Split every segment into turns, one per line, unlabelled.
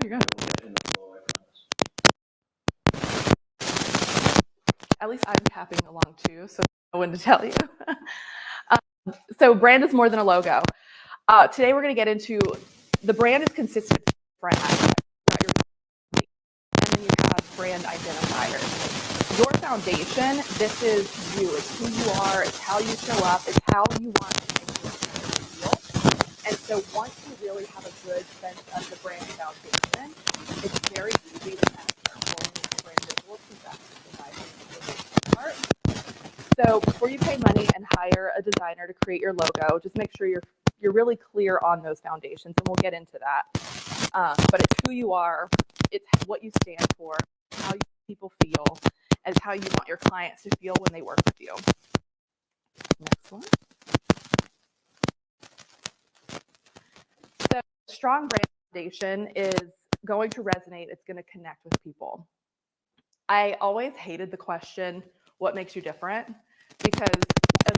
you're good. At least I'm tapping along too, so I know when to tell you. So brand is more than a logo. Today we're going to get into the brand is consistent with different aspects throughout your company. And then you have brand identifiers. Your foundation, this is you. It's who you are. It's how you show up. It's how you want to make yourself feel. And so once you really have a good sense of the brand foundation, it's very easy to kind of start pulling into brand visuals because that's in my opinion the part. So before you pay money and hire a designer to create your logo, just make sure you're really clear on those foundations, and we'll get into that. But it's who you are, it's what you stand for, how people feel, and it's how you want your clients to feel when they work with you. Next one. So strong brand foundation is going to resonate. It's going to connect with people. I always hated the question, what makes you different? Because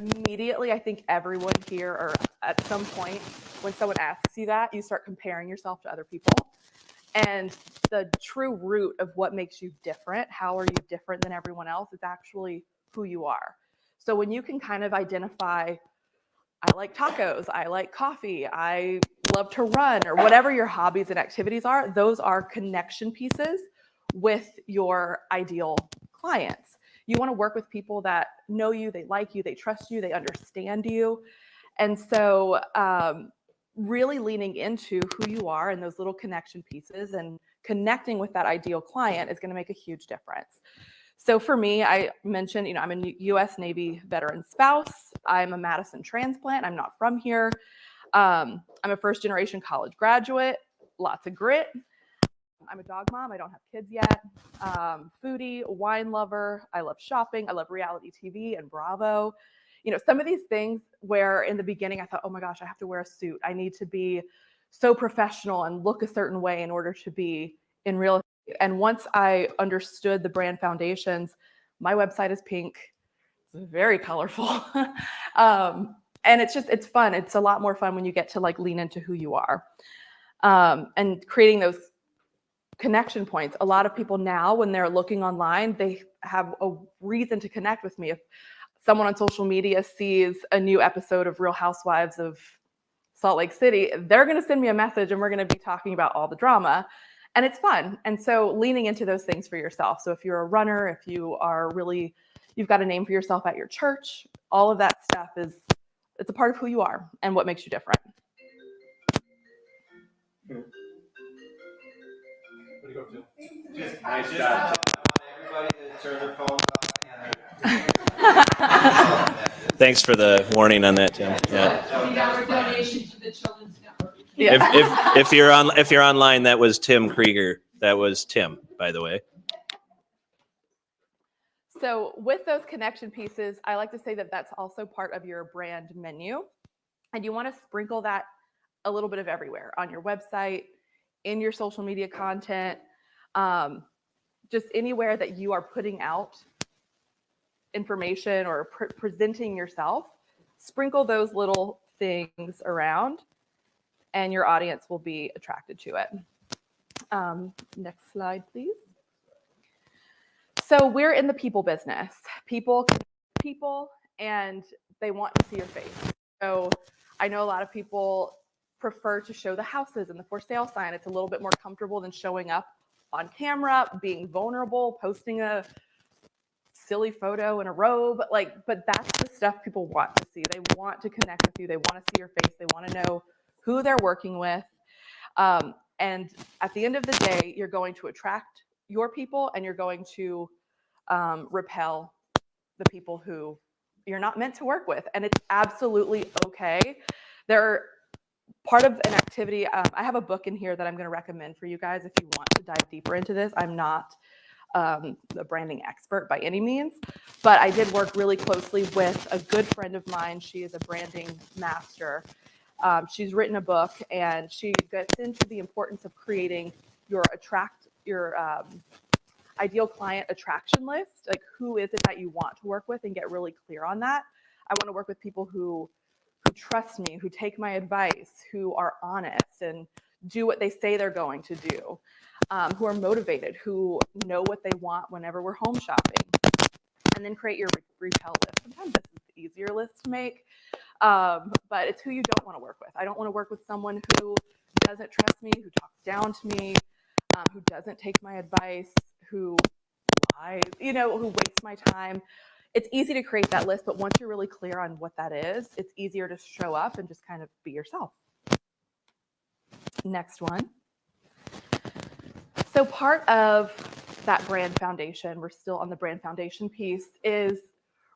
immediately, I think everyone here, or at some point, when someone asks you that, you start comparing yourself to other people. And the true root of what makes you different, how are you different than everyone else, is actually who you are. So when you can kind of identify, I like tacos, I like coffee, I love to run, or whatever your hobbies and activities are, those are connection pieces with your ideal clients. You want to work with people that know you, they like you, they trust you, they understand you. And so really leaning into who you are and those little connection pieces and connecting with that ideal client is going to make a huge difference. So for me, I mentioned, I'm a U.S. Navy veteran spouse. I'm a Madison transplant. I'm not from here. I'm a first generation college graduate, lots of grit. I'm a dog mom. I don't have kids yet. Foodie, wine lover. I love shopping. I love reality TV and Bravo. Some of these things where in the beginning I thought, oh my gosh, I have to wear a suit. I need to be so professional and look a certain way in order to be in real estate. And once I understood the brand foundations, my website is pink. It's very colorful. And it's fun. It's a lot more fun when you get to lean into who you are and creating those connection points. A lot of people now, when they're looking online, they have a reason to connect with me. If someone on social media sees a new episode of Real Housewives of Salt Lake City, they're going to send me a message and we're going to be talking about all the drama. And it's fun. And so leaning into those things for yourself. So if you're a runner, if you've got a name for yourself at your church, all of that stuff it's a part of who you are and what makes you different.
What do you go to? Nice job. Everybody to turn their phones off.
Thanks for the warning on that, Tim. Yeah.
Donation to the Children's Network.
Yeah. If you're online, that was Tim Krieger. That was Tim, by the way.
So with those connection pieces, I like to say that that's also part of your brand menu. And you want to sprinkle that a little bit of everywhere on your website, in your social media content, just anywhere that you are putting out information or presenting yourself. Sprinkle those little things around and your audience will be attracted to it. Next slide, please. So we're in the people business. People and they want to see your face. So I know a lot of people prefer to show the houses and the for sale sign. It's a little bit more comfortable than showing up on camera, being vulnerable, posting a silly photo in a robe. But that's the stuff people want to see. They want to connect with you. They want to see your face. They want to know who they're working with. And at the end of the day, you're going to attract your people and you're going to repel the people who you're not meant to work with. And it's absolutely okay. They're part of an activity. I have a book in here that I'm going to recommend for you guys if you want to dive deeper into this. I'm not a branding expert by any means, but I did work really closely with a good friend of mine. She is a branding master. She's written a book and she gets into the importance of creating your ideal client attraction list. Like, who is it that you want to work with, and get really clear on that. I want to work with people who trust me, who take my advice, who are honest and do what they say they're going to do, who are motivated, who know what they want whenever we're home shopping. And then create your repel list. Sometimes this is the easier list to make, but it's who you don't want to work with. I don't want to work with someone who doesn't trust me, who talks down to me, who doesn't take my advice, who lies, who wastes my time. It's easy to create that list, but once you're really clear on what that is, it's easier to show up and just kind of be yourself. Next one. So part of that brand foundation, we're still on the brand foundation piece, is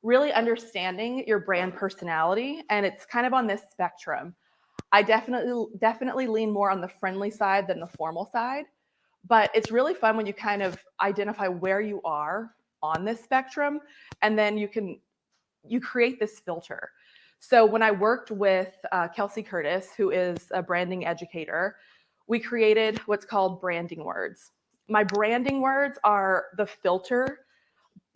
really understanding your brand personality. And it's kind of on this spectrum. I definitely lean more on the friendly side than the formal side, but it's really fun when you kind of identify where you are on this spectrum, and then you create this filter. So when I worked with Kelsey Curtis, who is a branding educator, we created what's called branding words. My branding words are the filter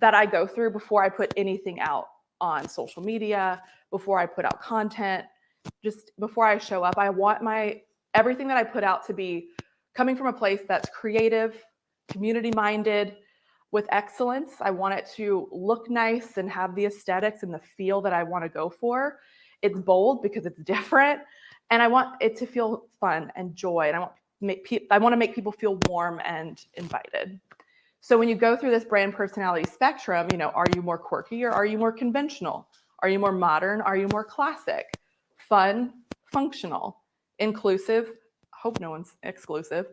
that I go through before I put anything out on social media, before I put out content, just before I show up. I want everything that I put out to be coming from a place that's creative, community-minded, with excellence. I want it to look nice and have the aesthetics and the feel that I want to go for. It's bold because it's different, and I want it to feel fun and joy, and I want to make people feel warm and invited. So when you go through this brand personality spectrum, are you more quirky or are you more conventional? Are you more modern? Are you more classic? Fun, functional, inclusive, hope no one's exclusive,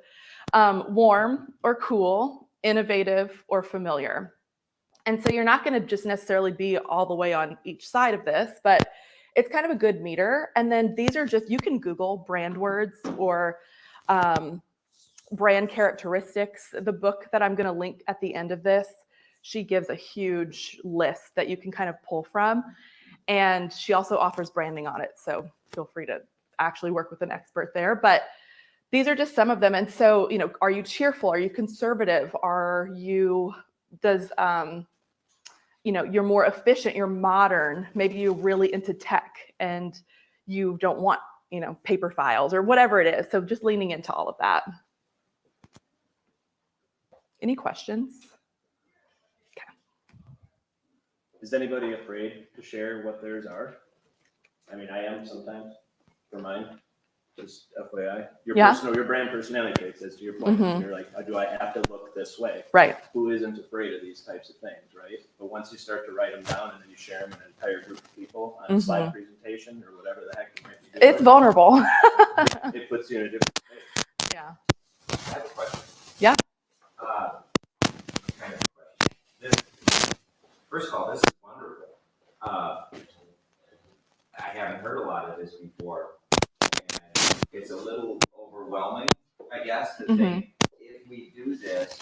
warm or cool, innovative or familiar. And so you're not going to just necessarily be all the way on each side of this, but it's kind of a good meter. And then these are just, you can Google brand words or brand characteristics. The book that I'm going to link at the end of this, she gives a huge list that you can kind of pull from. And she also offers branding on it. So feel free to actually work with an expert there. But these are just some of them. And so, are you cheerful? Are you conservative? You're more efficient, you're modern. Maybe you're really into tech and you don't want, paper files or whatever it is. So just leaning into all of that. Any questions? Okay.
Is anybody afraid to share what theirs are? I mean, I am sometimes for mine. Just FYI, your brand personality traits, as to your point.
Mm-hmm.
You're like, do I have to look this way?
Right.
Who isn't afraid of these types of things, right? But once you start to write them down and then you share them in an entire group of people on a slide presentation or whatever the heck you might be doing,
It's vulnerable.
it puts you in a different space.
Yeah.
I have a question.
Yeah.
Kind of a question. First of all, this is wonderful. I haven't heard a lot of this before. And it's a little overwhelming, I guess, to think, if we do this,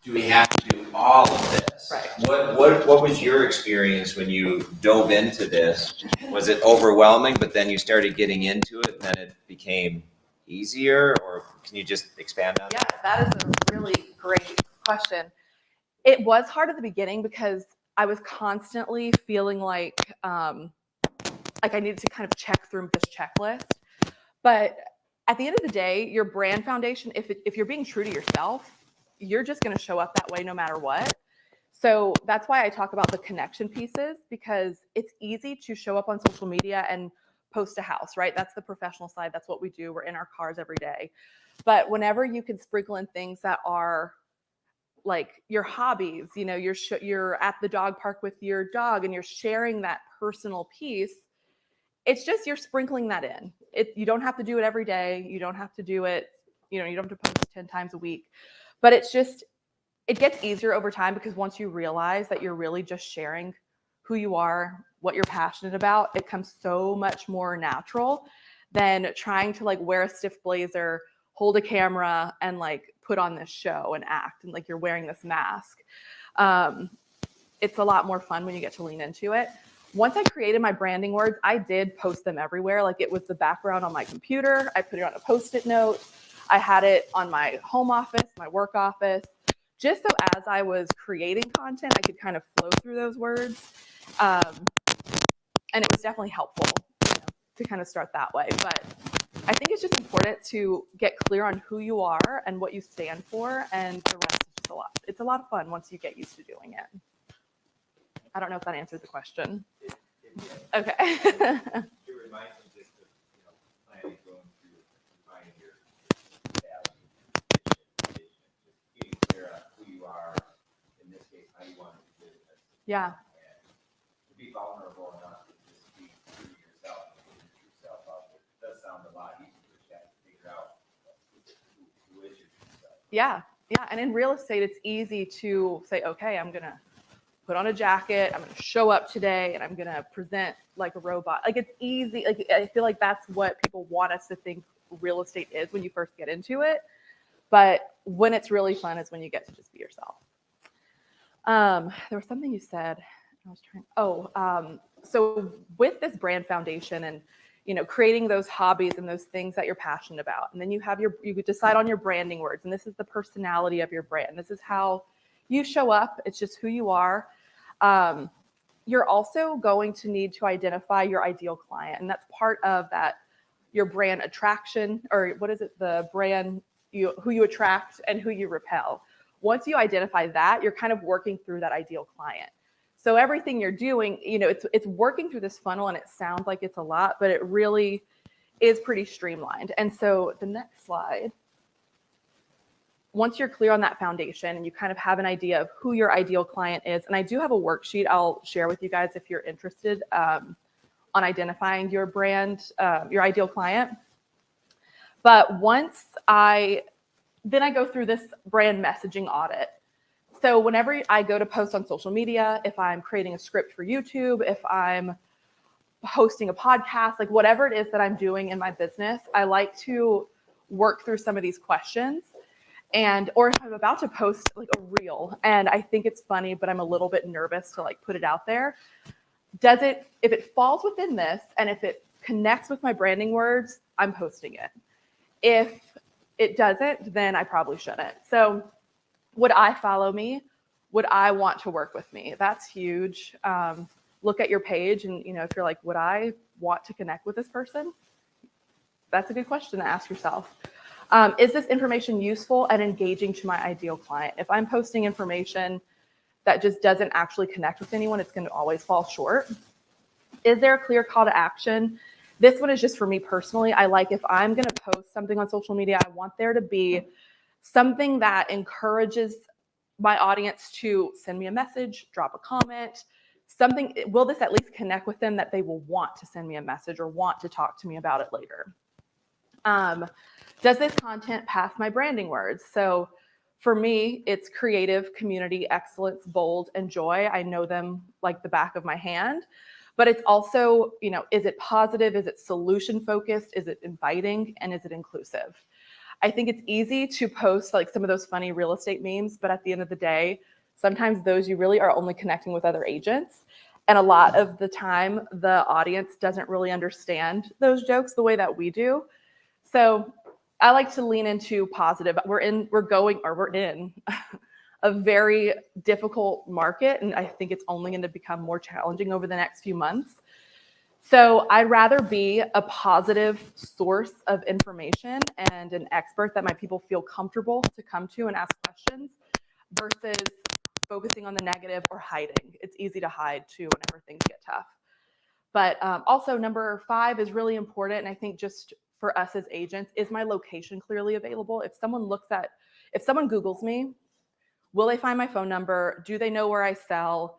do we have to do all of this?
Right.
What was your experience when you dove into this? Was it overwhelming, but then you started getting into it, and then it became easier? Or can you just expand on that?
Yeah, that is a really great question. It was hard at the beginning because I was constantly feeling like I needed to kind of check through this checklist. But at the end of the day, your brand foundation, if you're being true to yourself, you're just going to show up that way no matter what. So that's why I talk about the connection pieces, because it's easy to show up on social media and post a house, right? That's the professional side. That's what we do. We're in our cars every day. But whenever you can sprinkle in things that are like your hobbies, you're at the dog park with your dog and you're sharing that personal piece. It's just, you're sprinkling that in. You don't have to do it every day. You don't have to do it, you don't have to post 10 times a week. But it gets easier over time, because once you realize that you're really just sharing who you are, what you're passionate about, it comes so much more natural than trying to wear a stiff blazer, hold a camera, and put on this show and act, and you're wearing this mask. It's a lot more fun when you get to lean into it. Once I created my branding words, I did post them everywhere. It was the background on my computer. I put it on a Post-it note. I had it on my home office, my work office, just so as I was creating content, I could kind of flow through those words. And it was definitely helpful to kind of start that way. But I think it's just important to get clear on who you are and what you stand for, and the rest is just a lot. It's a lot of fun once you get used to doing it. I don't know if that answered the question. Okay.
It reminds me just of, planning, going through, defining your value, vision, just being clear on who you are, in this case, how you want to do business.
Yeah.
And to be vulnerable enough to just be true to yourself and put yourself out there. It does sound a lot easier to have to figure out who is your true self.
Yeah. Yeah. And in real estate, it's easy to say, okay, I'm going to put on a jacket, I'm going to show up today, and I'm going to present like a robot. Like, it's easy. Like, I feel like that's what people want us to think real estate is when you first get into it. But when it's really fun is when you get to just be yourself. There was something you said. I was trying. So with this brand foundation and, creating those hobbies and those things that you're passionate about, and then you decide on your branding words, and this is the personality of your brand. This is how you show up. It's just who you are. You're also going to need to identify your ideal client, and that's part of that, your brand attraction, or what is it? The brand, who you attract and who you repel. Once you identify that, you're kind of working through that ideal client. So everything you're doing, it's working through this funnel, and it sounds like it's a lot, but it really is pretty streamlined. And so the next slide, once you're clear on that foundation and you kind of have an idea of who your ideal client is, and I do have a worksheet I'll share with you guys if you're interested on identifying your brand, your ideal client. But then I go through this brand messaging audit. So whenever I go to post on social media, if I'm creating a script for YouTube, if I'm hosting a podcast, like whatever it is that I'm doing in my business, I like to work through some of these questions. Or if I'm about to post like a reel and I think it's funny, but I'm a little bit nervous to like put it out there. If it falls within this and if it connects with my branding words, I'm posting it. If it doesn't, then I probably shouldn't. So would I follow me? Would I want to work with me? That's huge. Look at your page and, if you're like, would I want to connect with this person? That's a good question to ask yourself. Is this information useful and engaging to my ideal client? If I'm posting information that just doesn't actually connect with anyone, it's going to always fall short. Is there a clear call to action? This one is just for me personally. I like, if I'm going to post something on social media, I want there to be something that encourages my audience to send me a message, drop a comment, something. Will this at least connect with them that they will want to send me a message or want to talk to me about it later? Does this content pass my branding words? So for me, it's creative, community, excellence, bold, and joy. I know them like the back of my hand. But it's also, is it positive? Is it solution focused? Is it inviting? And is it inclusive? I think it's easy to post like some of those funny real estate memes, but at the end of the day, sometimes those you really are only connecting with other agents. And a lot of the time, the audience doesn't really understand those jokes the way that we do. So I like to lean into positive. We're in a very difficult market, and I think it's only going to become more challenging over the next few months. So I'd rather be a positive source of information and an expert that my people feel comfortable to come to and ask questions versus focusing on the negative or hiding. It's easy to hide too whenever things get tough. But also number 5 is really important. And I think just for us as agents, is my location clearly available? If someone Googles me, will they find my phone number? Do they know where I sell?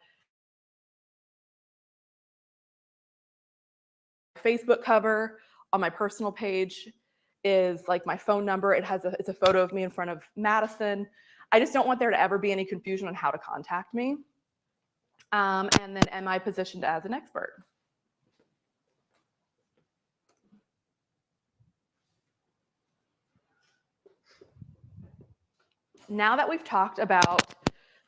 Facebook cover on my personal page is like my phone number. It's a photo of me in front of Madison. I just don't want there to ever be any confusion on how to contact me. And then, am I positioned as an expert? Now that we've talked about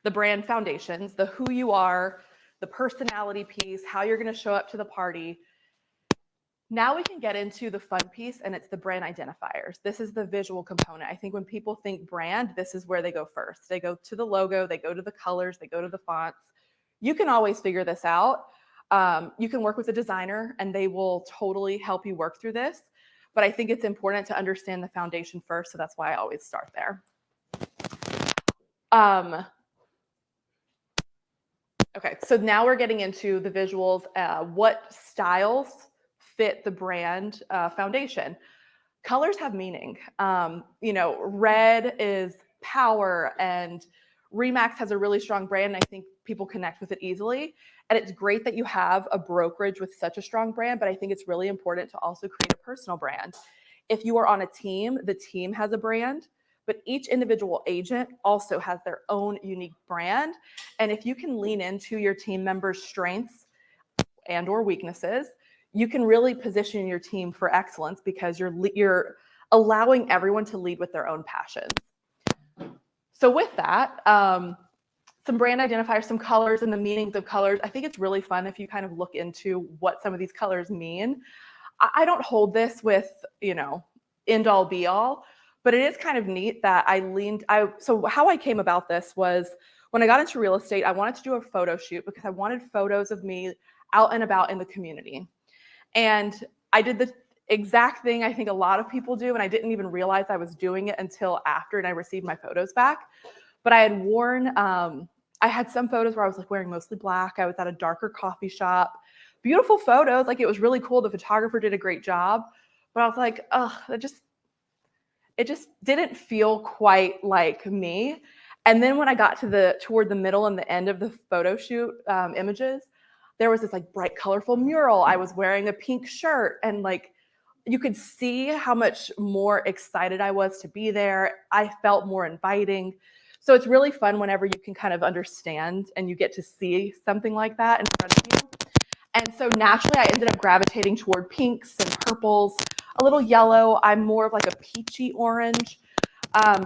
the brand foundations, the who you are, the personality piece, how you're going to show up to the party, now we can get into the fun piece, and it's the brand identifiers. This is the visual component. I think when people think brand, this is where they go first. They go to the logo, they go to the colors, they go to the fonts. You can always figure this out. You can work with a designer, and they will totally help you work through this. but I think it's important to understand the foundation first. So that's why I always start there. Okay, so now we're getting into the visuals. What styles fit the brand foundation? Colors have meaning. Red is power, and Remax has a really strong brand, and I think people connect with it easily. And it's great that you have a brokerage with such a strong brand, but I think it's really important to also create a personal brand. If you are on a team, the team has a brand, but each individual agent also has their own unique brand. And if you can lean into your team members' strengths and or weaknesses, you can really position your team for excellence because you're allowing everyone to lead with their own passions. So with that, some brand identifiers, some colors and the meanings of colors. I think it's really fun if you kind of look into what some of these colors mean. I don't hold this with, end all be all, but it is kind of neat that so how I came about this was when I got into real estate, I wanted to do a photo shoot because I wanted photos of me out and about in the community. And I did the exact thing I think a lot of people do, and I didn't even realize I was doing it until after and I received my photos back. But I had worn, I had some photos where I was like wearing mostly black. I was at a darker coffee shop. Beautiful photos, like it was really cool. The photographer did a great job. But I was like, it just didn't feel quite like me. And then when I got to toward the middle and the end of the photo shoot images, there was this like bright, colorful mural. I was wearing a pink shirt, and like you could see how much more excited I was to be there. I felt more inviting. So it's really fun whenever you can kind of understand and you get to see something like that in front of you. And so naturally, I ended up gravitating toward pinks and purples, a little yellow. I'm more of like a peachy orange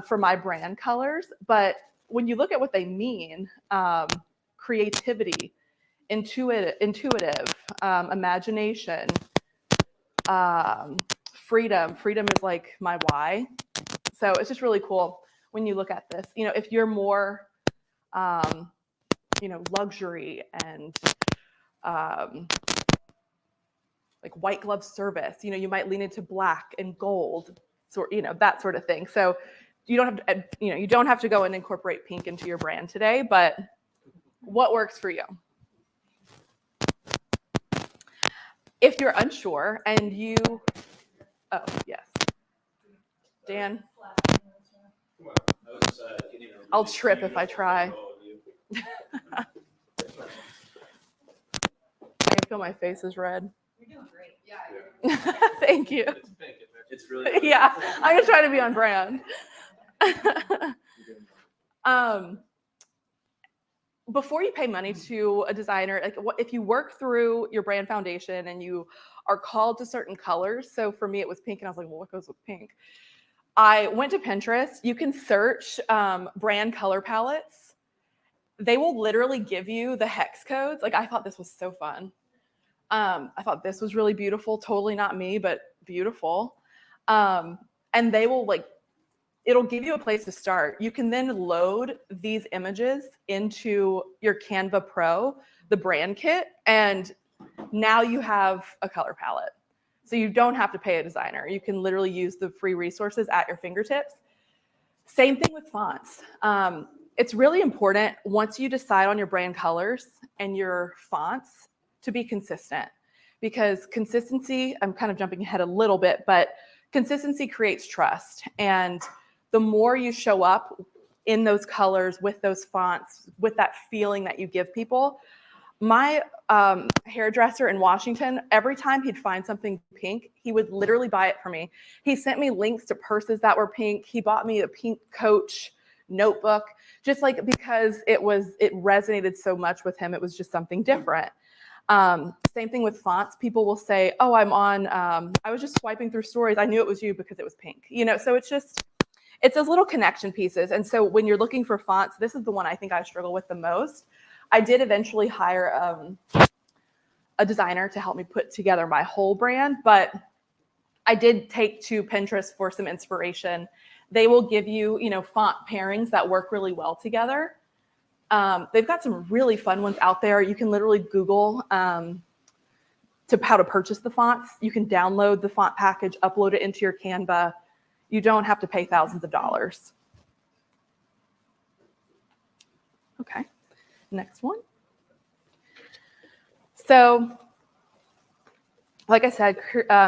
for my brand colors. But when you look at what they mean, creativity, intuitive, imagination, freedom. Freedom is like my why. So it's just really cool when you look at this. If you're more, luxury and like white glove service, you might lean into black and gold, that sort of thing. So you don't have to go and incorporate pink into your brand today, but what works for you? If you're unsure and yes, Dan, I'll trip if I try. I can feel my face is red.
You're doing great.
Yeah. Thank you.
It's pink. It's really.
Yeah, I'm just trying to be on brand. Before you pay money to a designer, like if you work through your brand foundation and you are called to certain colors. So for me, it was pink, and I was like, well, what goes with pink? I went to Pinterest. You can search brand color palettes. They will literally give you the hex codes. Like I thought this was so fun. I thought this was really beautiful. Totally not me, but beautiful. And they will it'll give you a place to start. You can then load these images into your Canva Pro, the brand kit, and now you have a color palette. So you don't have to pay a designer. You can literally use the free resources at your fingertips. Same thing with fonts. It's really important once you decide on your brand colors and your fonts to be consistent, because consistency, I'm kind of jumping ahead a little bit, but consistency creates trust. And the more you show up in those colors, with those fonts, with that feeling that you give people. My hairdresser in Washington, every time he'd find something pink, he would literally buy it for me. He sent me links to purses that were pink. He bought me a pink Coach notebook, just like because it resonated so much with him. It was just something different. Same thing with fonts. People will say, oh, I was just swiping through stories. I knew it was you because it was pink. So it's those little connection pieces. And so when you're looking for fonts, this is the one I think I struggle with the most. I did eventually hire a designer to help me put together my whole brand, but I did take to Pinterest for some inspiration. They will give you, font pairings that work really well together. They've got some really fun ones out there. You can literally Google how to purchase the fonts. You can download the font package, upload it into your Canva. You don't have to pay thousands of dollars. Okay, next one. So, like I said,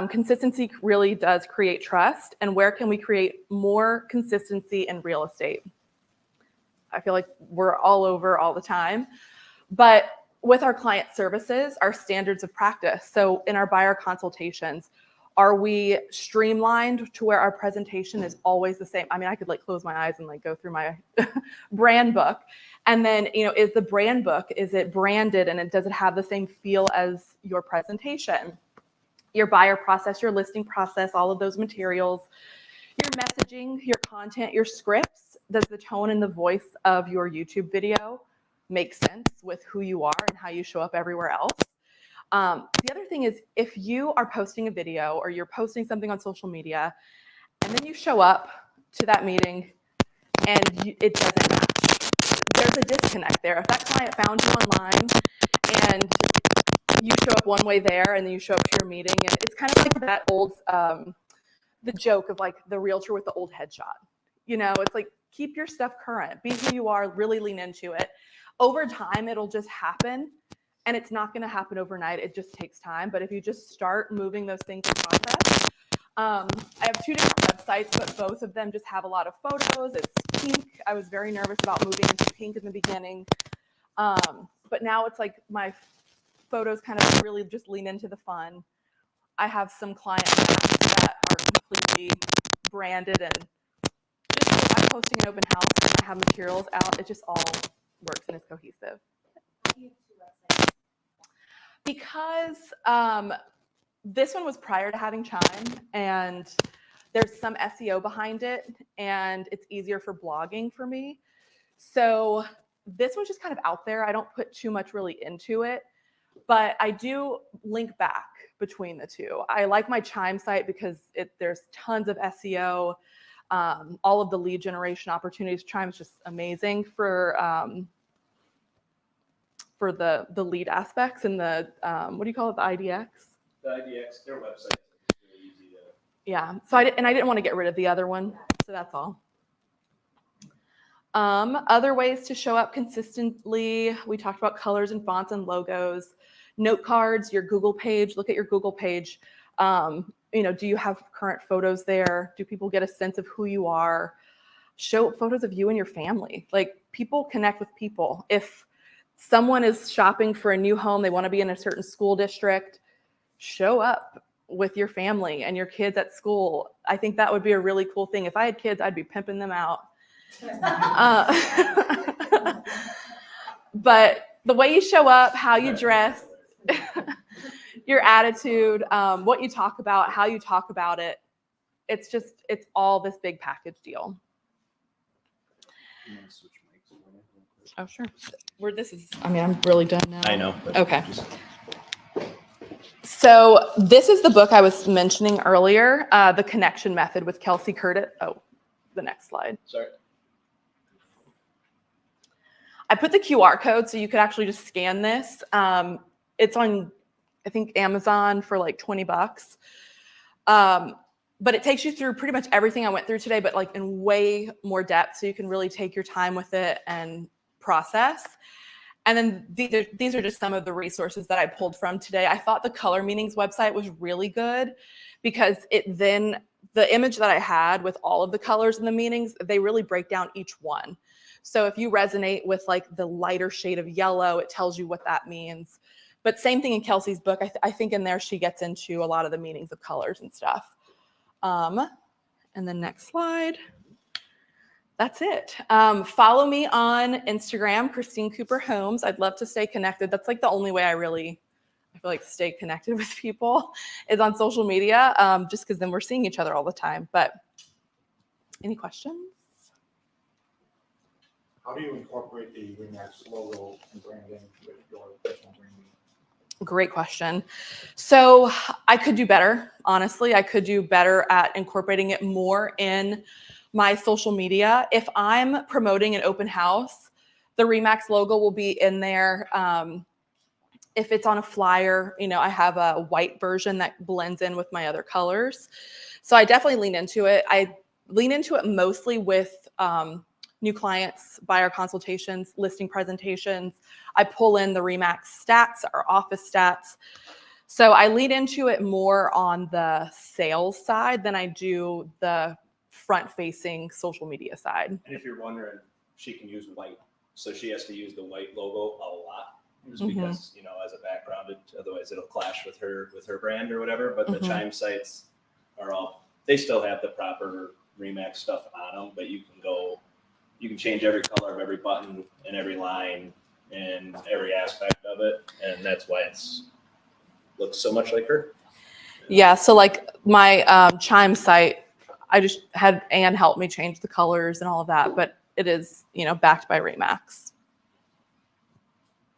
consistency really does create trust. And where can we create more consistency in real estate? I feel like we're all over all the time. But with our client services, our standards of practice. So in our buyer consultations, are we streamlined to where our presentation is always the same? I mean, I could like close my eyes and like go through my brand book. And then, you know, is the brand book, is it branded and does it have the same feel as your presentation? Your buyer process, your listing process, all of those materials, your messaging, your content, your scripts. Does the tone and the voice of your YouTube video make sense with who you are and how you show up everywhere else? The other thing is, if you are posting a video or you're posting something on social media and then you show up to that meeting and it doesn't match, there's a disconnect there. If that client found you online and you show up one way there and then you show up to your meeting, and it's kind of like that old, the joke of like the realtor with the old headshot. You know, it's like, keep your stuff current, be who you are, really lean into it. Over time, it'll just happen. And it's not going to happen overnight. It just takes time. But if you just start moving those things in process, I have 2 different websites, but both of them just have a lot of photos. It's pink. I was very nervous about moving into pink in the beginning. But now it's like my photos kind of really just lean into the fun. I have some client apps that are completely branded, and just if I'm posting an open house and I have materials out, it just all works and is cohesive. Because this one was prior to having Chime, and there's some SEO behind it, and it's easier for blogging for me. So this one's just kind of out there. I don't put too much really into it, but I do link back between the two. I like my Chime site because there's tons of SEO, all of the lead generation opportunities. Chime is just amazing for the lead aspects and the, what do you call it, the IDX?
The IDX, their website is really easy to.
Yeah, so I didn't want to get rid of the other one, so that's all. Other ways to show up consistently, we talked about colors and fonts and logos, note cards, your Google page. Look at your Google page. You know, do you have current photos there? Do people get a sense of who you are? Show photos of you and your family. Like, people connect with people. If someone is shopping for a new home, they want to be in a certain school district, show up with your family and your kids at school. I think that would be a really cool thing. If I had kids, I'd be pimping them out. But the way you show up, how you dress, your attitude, what you talk about, how you talk about it, it's all this big package deal. Oh, sure. I'm really done now.
I know. But
Okay. So this is the book I was mentioning earlier, The Connection Method with Kelsey Curtis. Oh, the next slide.
Sorry.
I put the QR code so you could actually just scan this. It's on, I think, Amazon for like $20. But it takes you through pretty much everything I went through today, but like in way more depth, so you can really take your time with it and process. And then these are just some of the resources that I pulled from today. I thought the Color Meanings website was really good because the image that I had with all of the colors and the meanings, they really break down each one. So if you resonate with like the lighter shade of yellow, it tells you what that means. But same thing in Kelsey's book. I think in there she gets into a lot of the meanings of colors and stuff. And the next slide. That's it. Follow me on Instagram, Christine Cooper Homes. I'd love to stay connected. That's like the only way I feel like stay connected with people is on social media, just because then we're seeing each other all the time. But any questions?
How do you incorporate the RE/MAX logo and branding with your personal branding?
Great question. So I could do better. Honestly, I could do better at incorporating it more in my social media. If I'm promoting an open house, the RE/MAX logo will be in there. if it's on a flyer, I have a white version that blends in with my other colors. So I definitely lean into it. I lean into it mostly with new clients, buyer consultations, listing presentations. I pull in the RE/MAX stats or office stats. So I lead into it more on the sales side than I do the front-facing social media side.
And if you're wondering, she can use white. So she has to use the white logo a lot, just because, as a background, otherwise it'll clash with her brand or whatever. But the Chime sites they still have the proper RE/MAX stuff on them, but you can change every color of every button and every line and every aspect of it. And that's why looks so much like her.
Yeah, so like my Chime site, I just had Anne help me change the colors and all of that, but it is, backed by RE/MAX.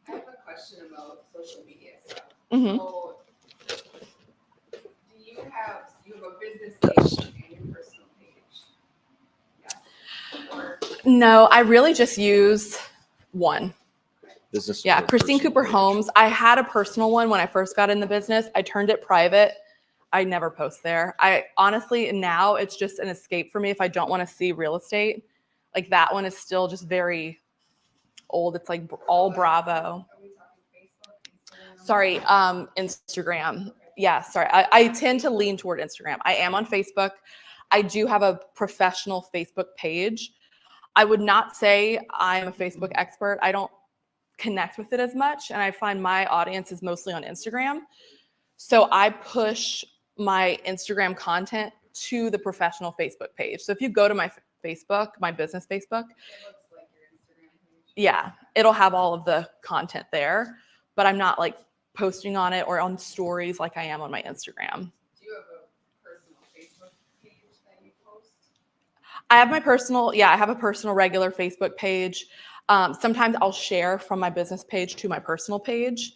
I have a question about social media stuff.
Mm-hmm.
So, do you have a business page and your personal page? Yes. Or
No, I really just use one.
Business.
Yeah,
or
Christine
personal
Cooper
page.
Homes. I had a personal one when I first got in the business. I turned it private. I never post there. I honestly, now it's just an escape for me if I don't want to see real estate. Like that one is still just very old. It's like all Bravo.
are we talking Facebook, Instagram?
Sorry, Instagram. Yeah, sorry. I tend to lean toward Instagram. I am on Facebook. I do have a professional Facebook page. I would not say I'm a Facebook expert. I don't connect with it as much, and I find my audience is mostly on Instagram. So I push my Instagram content to the professional Facebook page. So if you go to my Facebook, my business Facebook,
It looks like your Instagram page.
yeah, it'll have all of the content there, but I'm not like posting on it or on stories like I am on my Instagram.
Do you have a personal Facebook page that you post?
I have a personal regular Facebook page. Sometimes I'll share from my business page to my personal page.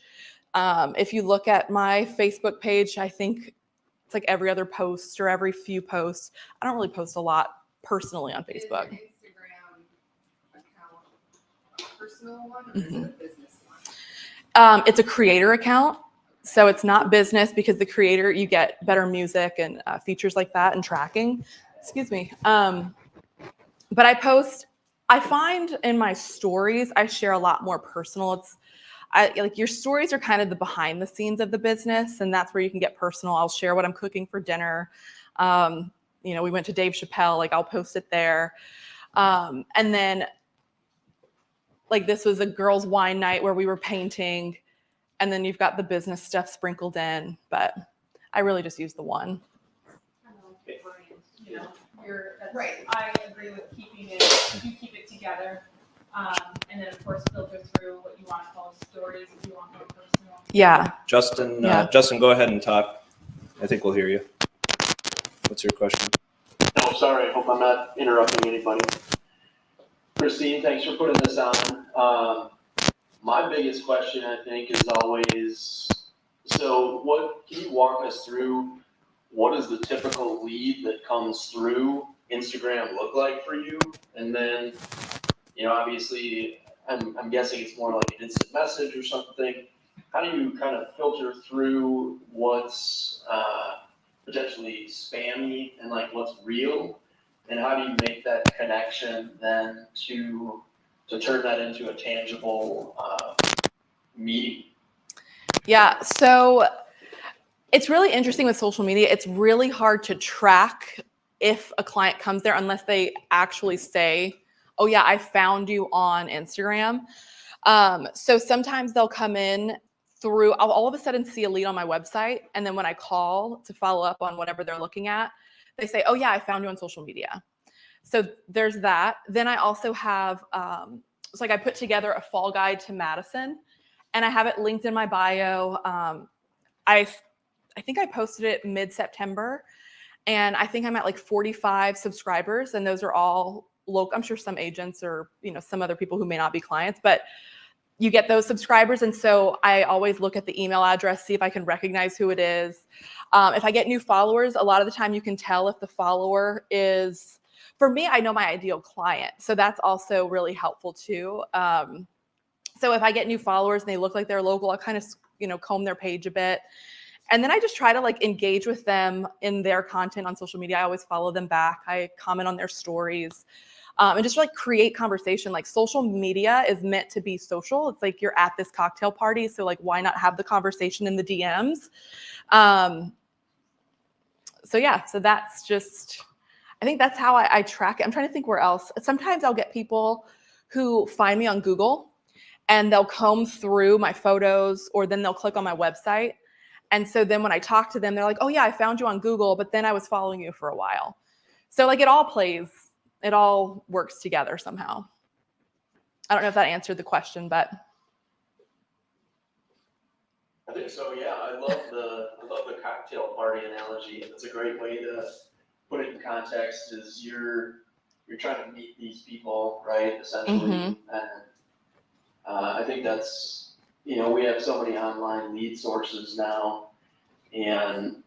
If you look at my Facebook page, I think it's like every other post or every few posts. I don't really post a lot personally on
Is
Facebook.
your Instagram account a personal one or is it a business one?
It's a creator account. So it's not business because the creator, you get better music and features like that and tracking. Excuse me. But I find in my stories, I share a lot more personal. Like your stories are kind of the behind the scenes of the business, and that's where you can get personal. I'll share what I'm cooking for dinner. We went to Dave Chappelle, like I'll post it there. And then like this was a girls' wine night where we were painting, and then you've got the business stuff sprinkled in, but I really just use the one.
I don't know, brand, that's,
Right.
I agree with keeping it, you keep it together. And then of course filter through what you want to post, stories, if you want more personal.
Yeah.
Justin,
Yeah.
Justin, go ahead and talk. I think we'll hear you. What's your question?
No, sorry, I hope I'm not interrupting anybody. Christine, thanks for putting this on. My biggest question, I think, is always, can you walk us through what does the typical lead that comes through Instagram look like for you? And then, obviously, I'm guessing it's more like an instant message or something. How do you kind of filter through what's potentially spammy and like what's real? And how do you make that connection then to turn that into a tangible meeting?
Yeah. So it's really interesting with social media. It's really hard to track if a client comes there unless they actually say, oh yeah, I found you on Instagram. So sometimes they'll come in through, I'll all of a sudden see a lead on my website. And then when I call to follow up on whatever they're looking at, they say, oh yeah, I found you on social media. So there's that. Then I also have, it's like I put together a fall guide to Madison and I have it linked in my bio. I think I posted it mid-September and I think I'm at like 45 subscribers and those are all local. I'm sure some agents or, some other people who may not be clients, but you get those subscribers. And so I always look at the email address, see if I can recognize who it is. If I get new followers, a lot of the time you can tell if the follower is, for me, I know my ideal client. So that's also really helpful too. So if I get new followers and they look like they're local, I'll kind of, comb their page a bit. And then I just try to like engage with them in their content on social media. I always follow them back. I comment on their stories. And just like create conversation. Like social media is meant to be social. It's like you're at this cocktail party. So like, why not have the conversation in the DMs? So that's just, I think that's how I track it. I'm trying to think where else. Sometimes I'll get people who find me on Google and they'll comb through my photos, or then they'll click on my website. And so then when I talk to them, they're like, oh yeah, I found you on Google, but then I was following you for a while. So like it all works together somehow. I don't know if that answered the question, but.
I think so, yeah. I love the cocktail party analogy. It's a great way to put it in context. Is you're trying to meet these people, right? Essentially,
Mhm.
and I think that's, we have so many online lead sources now, and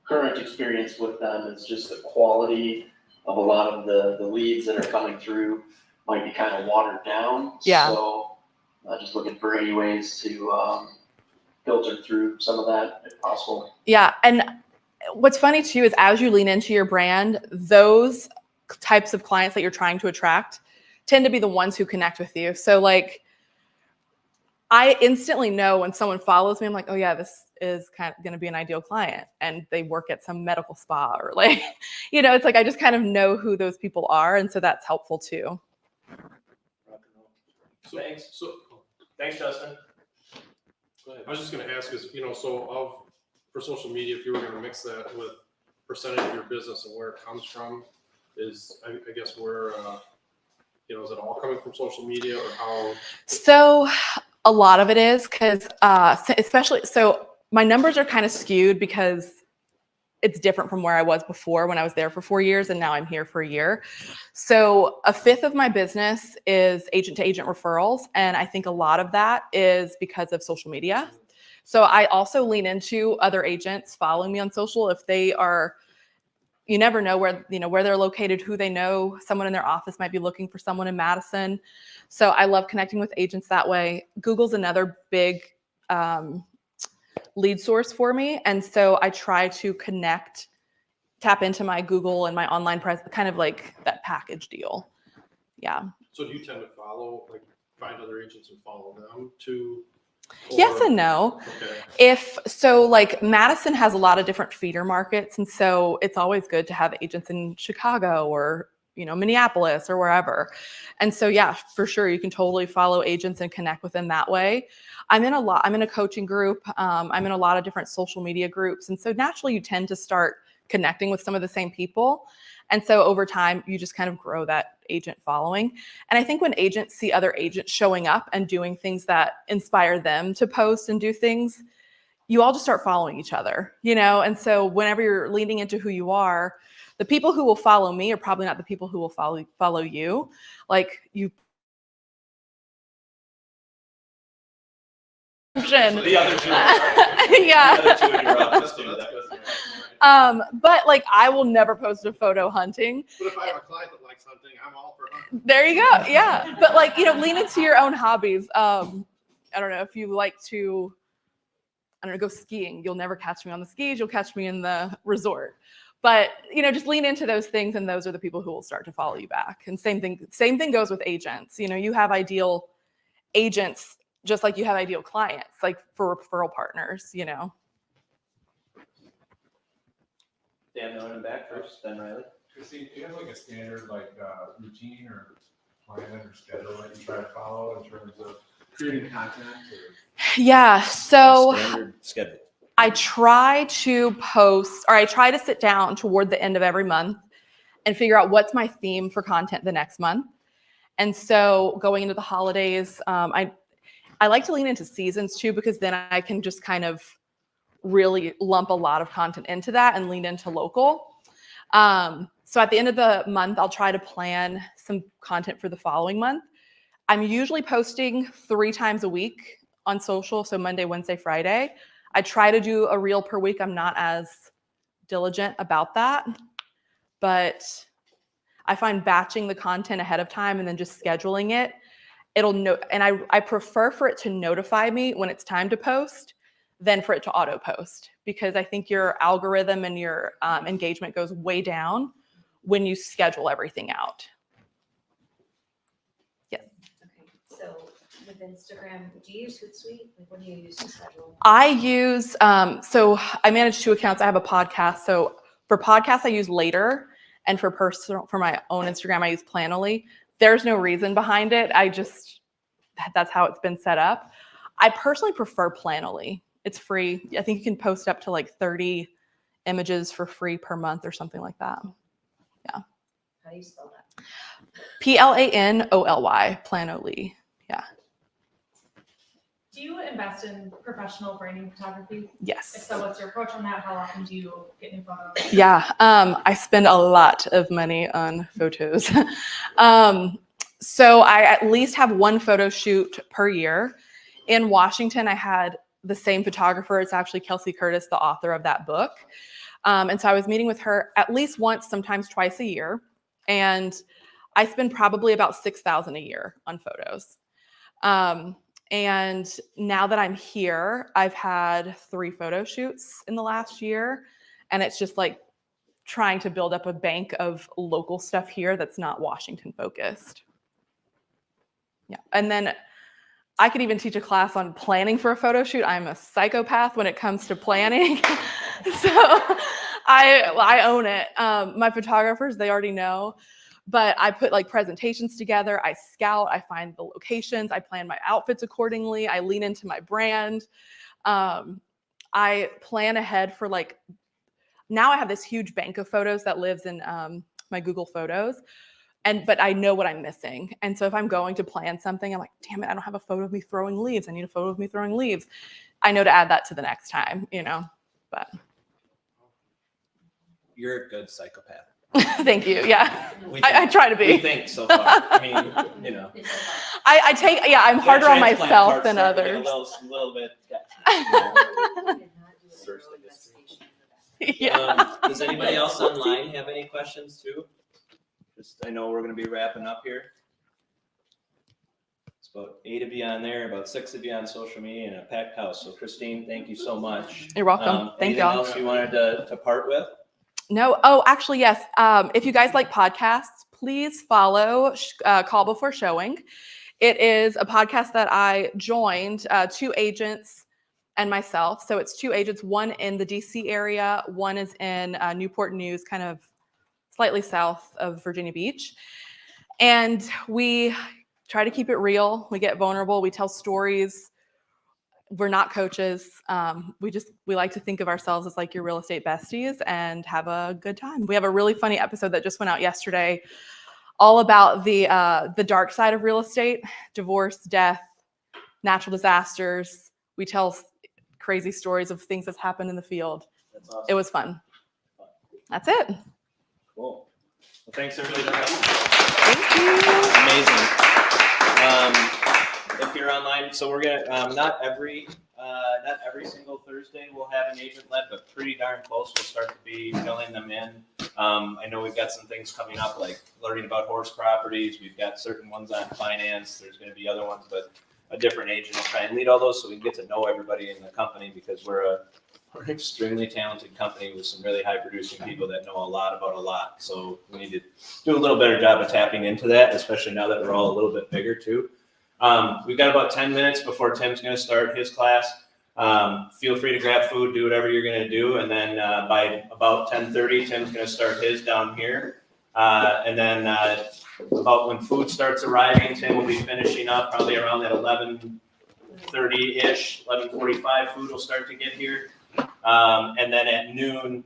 current experience with them is just the quality of a lot of the leads that are coming through might be kind of watered down.
Yeah.
So just looking for any ways to filter through some of that if possible.
Yeah. And what's funny too is as you lean into your brand, those types of clients that you're trying to attract tend to be the ones who connect with you. So like, I instantly know when someone follows me, I'm like, oh yeah, this is kind of going to be an ideal client. And they work at some medical spa or like, it's like, I just kind of know who those people are. And so that's helpful too.
Thanks, Justin.
I was just going to ask is, for social media, if you were going to mix that with percentage of your business and where it comes from, is I guess where, is it all coming from social media, or how?
So a lot of it is because especially, so my numbers are kind of skewed because it's different from where I was before when I was there for 4 years and now I'm here for a year. So a fifth of my business is agent to agent referrals. And I think a lot of that is because of social media. So I also lean into other agents following me on social. If they are, you never know where they're located, who they know. Someone in their office might be looking for someone in Madison. So I love connecting with agents that way. Google's another big lead source for me. And so I try to tap into my Google and my online presence, kind of like that package deal. Yeah.
So do you tend to find other agents and follow them too?
Yes and no.
Okay.
Like Madison has a lot of different feeder markets. And so it's always good to have agents in Chicago or, Minneapolis or wherever. And so, yeah, for sure. You can totally follow agents and connect with them that way. I'm in a coaching group. I'm in a lot of different social media groups. And so naturally you tend to start connecting with some of the same people. And so over time, you just kind of grow that agent following. And I think when agents see other agents showing up and doing things that inspire them to post and do things, you all just start following each other, And so whenever you're leaning into who you are, the people who will follow me are probably not the people who will follow you. Like you.
The other two.
Yeah.
The other two in your office too. That was
but like I will never post a photo hunting.
But if I have a client that likes hunting, I'm all for hunting.
There you go. Yeah. But like, lean into your own hobbies. I don't know if you like to, go skiing. You'll never catch me on the skis. You'll catch me in the resort. But, just lean into those things. And those are the people who will start to follow you back. And same thing goes with agents. You have ideal agents, just like you have ideal clients, like for referral partners,
Dan Miller back first, then Riley.
Christine, do you have like a standard routine or plan or schedule that you try to follow in terms of creating content?
Yeah. So
Standard schedule.
I try to sit down toward the end of every month and figure out what's my theme for content the next month. And so going into the holidays, I like to lean into seasons too, because then I can just kind of really lump a lot of content into that and lean into local. So at the end of the month, I'll try to plan some content for the following month. I'm usually posting 3 times a week on social. So Monday, Wednesday, Friday. I try to do a reel per week. I'm not as diligent about that, but I find batching the content ahead of time and then just scheduling it it'll know, and I prefer for it to notify me when it's time to post than for it to auto post, because I think your algorithm and your engagement goes way down when you schedule everything out. Yes.
Okay, so with Instagram, do you use Hootsuite? Like, what do you use to schedule?
I use, so I manage 2 accounts. I have a podcast. So for podcasts, I use Later, and for my own Instagram, I use Planoly. There's no reason behind it. That's how it's been set up. I personally prefer Planoly. It's free. I think you can post up to like 30 images for free per month or something like that. Yeah.
How do you spell that?
Planoly, Planoly. Yeah.
Do you invest in professional branding photography? If
Yes.
so, what's your approach on that? How often do you get new photos?
Yeah. I spend a lot of money on photos. So I at least have 1 photo shoot per year. In Washington, I had the same photographer. It's actually Kelsey Curtis, the author of that book. And so I was meeting with her at least once, sometimes twice a year. And I spend probably about $6,000 a year on photos. And now that I'm here, I've had 3 photo shoots in the last year. And it's just like trying to build up a bank of local stuff here that's not Washington focused. Yeah. And then I could even teach a class on planning for a photo shoot. I'm a psychopath when it comes to planning. So I own it. My photographers, they already know. But I put like presentations together. I scout. I find the locations. I plan my outfits accordingly. I lean into my brand. I plan ahead for like, now I have this huge bank of photos that lives in my Google Photos. But I know what I'm missing. And so if I'm going to plan something, I'm like, damn it, I don't have a photo of me throwing leaves. I need a photo of me throwing leaves. I know to add that to the next time, but.
You're a good psychopath.
Thank you. Yeah.
We
I try to be.
We think so far. I mean,
I'm harder on myself than others.
A little bit.
Yeah.
Does anybody else online have any questions too? I know we're going to be wrapping up here. It's about 8 of you on there, about 6 of you on social media, and a packed house. So Christine, thank you so much.
You're welcome. Thank
anything
y'all.
else you wanted to part with?
No. Oh, actually, yes. If you guys like podcasts, please follow Call Before Showing. It is a podcast that I joined, 2 agents and myself. So it's 2 agents, one in the DC area, one is in Newport News, kind of slightly south of Virginia Beach. And we try to keep it real. We get vulnerable. We tell stories. We're not coaches. We like to think of ourselves as like your real estate besties and have a good time. We have a really funny episode that just went out yesterday, all about the dark side of real estate: divorce, death, natural disasters. We tell crazy stories of things that's happened in the field.
That's awesome.
It was fun. That's it.
Cool. Well, thanks everybody for coming.
Thank you.
Amazing. If you're online, so we're gonna not every single Thursday we'll have an agent led, but pretty darn close. We'll start to be filling them in. I know we've got some things coming up, like learning about horse properties. We've got certain ones on finance. There's going to be other ones, but a different agent will try and lead all those so we can get to know everybody in the company, because we're an extremely talented company with some really high producing people that know a lot about a lot. So we need to do a little better job of tapping into that, especially now that we're all a little bit bigger too. We've got about 10 minutes before Tim's going to start his class. Feel free to grab food, do whatever you're going to do. And then by about 10:30, Tim's going to start his down here. And then about when food starts arriving, Tim will be finishing up probably around that 11:30-ish, 11:45 food will start to get here. And then at noon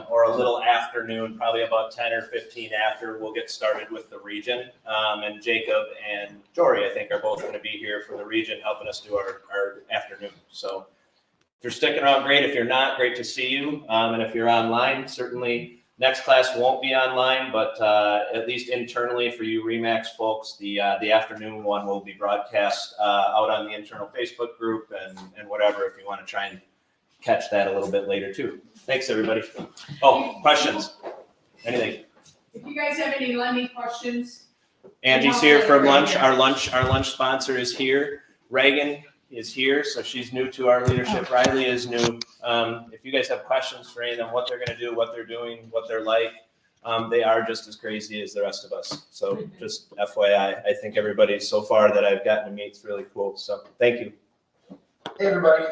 or a little after noon, probably about 10 or 15 after, we'll get started with the region. And Jacob and Jory, I think, are both going to be here for the region, helping us do our afternoon. So if you're sticking around, great. If you're not, great to see you. And if you're online, certainly next class won't be online, but at least internally for you RE/MAX folks, the afternoon one will be broadcast out on the internal Facebook group and whatever, if you want to try and catch that a little bit later too. Thanks, everybody. Oh, questions? Anything?
If you guys have any lending questions,
Angie's here from lunch. Our lunch sponsor is here. Reagan is here, so she's new to our leadership. Riley is new. If you guys have questions for any of them, what they're gonna do, what they're doing, what they're like, they are just as crazy as the rest of us. So just FYI, I think everybody so far that I've gotten to meet is really cool. So thank you.
Hey, everybody.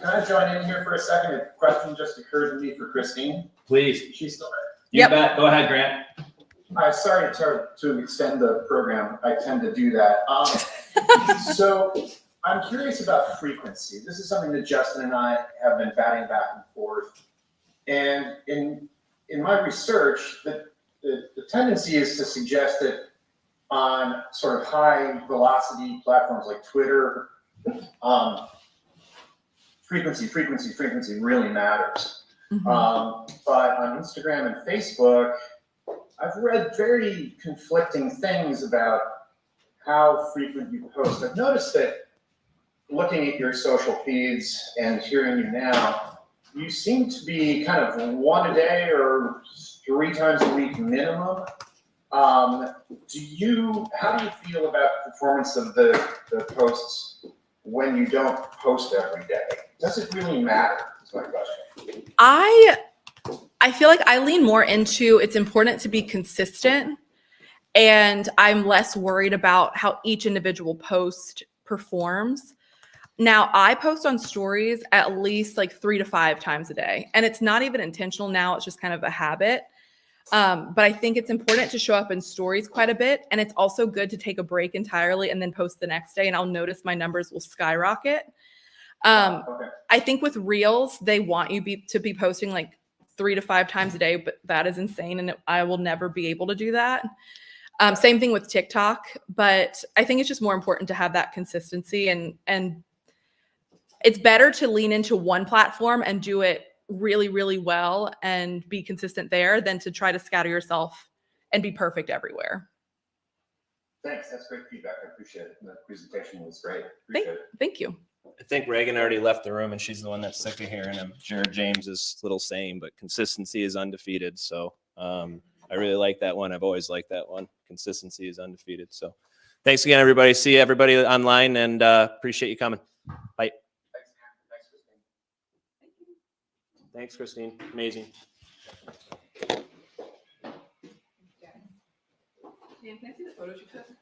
Can I join in here for a second? A question just occurred to me for Christine.
Please.
She's still there.
You
Yep.
bet. Go ahead, Grant.
I'm sorry to extend the program. I tend to do that. So I'm curious about frequency. This is something that Justin and I have been batting back and forth. And in my research, the tendency is to suggest that on sort of high velocity platforms like Twitter, frequency really matters. But on Instagram and Facebook, I've read very conflicting things about how frequent you post. I've noticed that looking at your social feeds and hearing you now, you seem to be kind of one a day or 3 times a week minimum. How do you feel about the performance of the posts when you don't post every day? Does it really matter? Is my question.
I feel like I lean more into it's important to be consistent, and I'm less worried about how each individual post performs. Now, I post on stories at least like 3 to 5 times a day, and it's not even intentional now, it's just kind of a habit. But I think it's important to show up in stories quite a bit, and it's also good to take a break entirely and then post the next day, and I'll notice my numbers will skyrocket.
Okay.
I think with Reels, they want you to be posting like 3 to 5 times a day, but that is insane, and I will never be able to do that. Same thing with TikTok, but I think it's just more important to have that consistency, and it's better to lean into one platform and do it really, really well and be consistent there than to try to scatter yourself and be perfect everywhere.
Thanks. That's great feedback. I appreciate it. The presentation was great. Appreciate it.
Thank you.
I think Reagan already left the room and she's the one that's sick of hearing him. Jared James's little saying, but consistency is undefeated. So I really like that one. I've always liked that one. Consistency is undefeated. So thanks again, everybody. See everybody online and appreciate you coming. Bye. Thanks, Christine. Amazing.
Dan, can I see the photos you took?